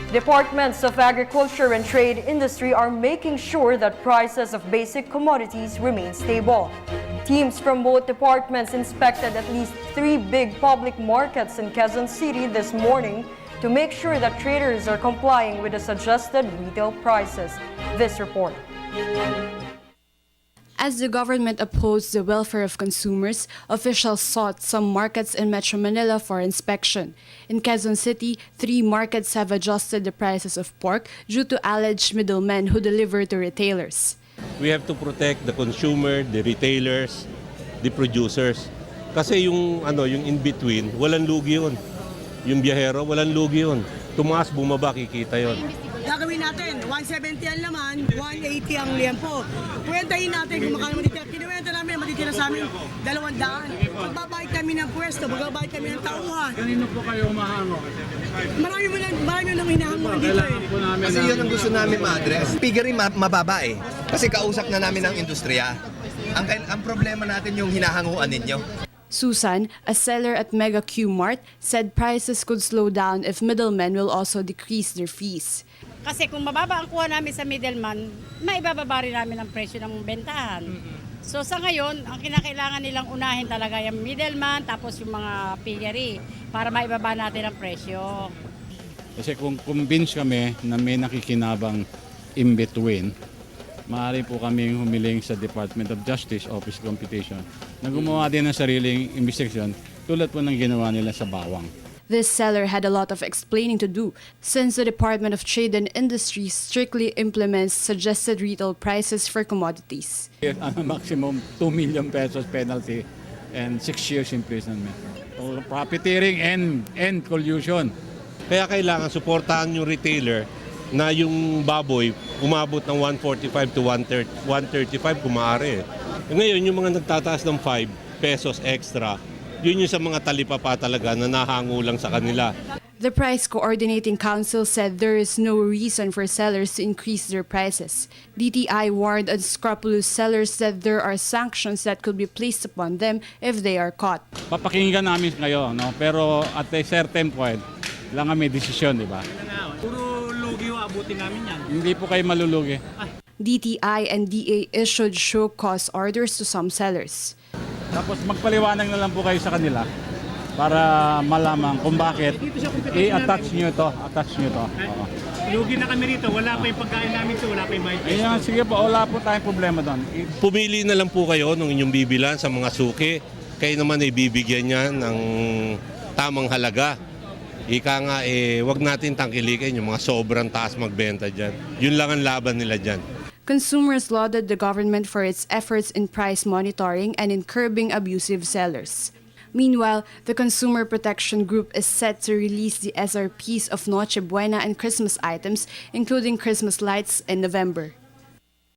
Departments of Agriculture and Trade Industry are making sure that prices of basic commodities remain stable. Teams from both departments inspected at least 3 big public markets in Quezon City this morning to make sure that traders are complying with the suggested retail prices. This report. As the government upholds the welfare of consumers, officials sought some markets in Metro Manila for inspection. In Quezon City, 3 markets have adjusted the prices of pork due to alleged middlemen who deliver to retailers. We have to protect the consumer, the retailers, the producers. Kasi yung in-between, walang lugi yun. Yung biyahero, walang lugi yun. Tumaas, bumaba, kikita yun. Gagawin natin, 170 ang laman, 180 ang liempo. Kwentahin natin kung makano matitira. Kinuwenta namin, matitira sa amin 200. Magbabayad kami ng pwesto, magbabayad kami ng tauhan. Kanino po kayo umahango? Marami nang hinahango dito eh. Kasi yun ang gusto namin ma-address. Piggery mababa eh. Kasi kausap na namin ng industriya. Ang problema natin yung hinahanguan ninyo. Susan, a seller at Mega Q Mart, said prices could slow down if middlemen will also decrease their fees. Kasi kung mababa ang kuha namin sa middleman, maibababa rin namin ang presyo ng bentahan. So sa ngayon, ang kinakailangan nilang unahin talaga yung middleman tapos yung mga piggery para maibaba natin ang presyo. Kasi kung convince kami na may nakikinabang in between, maaari po kami humiling sa Department of Justice Office of Computation na gumawa din ng sariling investigasyon tulad po ng ginawa nila sa Bawang. This seller had a lot of explaining to do since the Department of Trade and Industry strictly implements suggested retail prices for commodities. Maximum 2 million pesos penalty and 6 years imprisonment. Profiteering and collusion. Kaya kailangan suportahan yung retailer na yung baboy umabot ng 145 to 135 kung maaari. Ngayon, yung mga nagtataas ng 5 pesos extra, yun yung sa mga talipapa talaga na nahango lang sa kanila. The Price Coordinating Council said there is no reason for sellers to increase their prices. DTI warned unscrupulous sellers that there are sanctions that could be placed upon them if they are caught. Papakinggan namin ngayon, no? Pero at a certain point, lang may desisyon, di ba? Puro lugi o abutin namin yan. Hindi po kayo malulugi. DTI and DA issued show cause orders to some sellers. Tapos magpaliwanag na lang po kayo sa kanila para malaman kung bakit i-attach nyo to. Oo. Lugi na kami rito, wala pa yung pagkain namin ito, wala pa yung mahit. Ayan, sige po, wala po tayong problema doon. Pumili na lang po kayo ng inyong bibilan sa mga suki. Kayo naman ay bibigyan niya ng tamang halaga. Ika nga, wag natin tangkilikin yung mga sobrang taas magbenta dyan. Yun lang ang laban nila dyan. Consumers lauded the government for its efforts in price monitoring and in curbing abusive sellers. Meanwhile, the Consumer Protection Group is set to release the SRPs of Noche Buena and Christmas items, including Christmas lights, in November.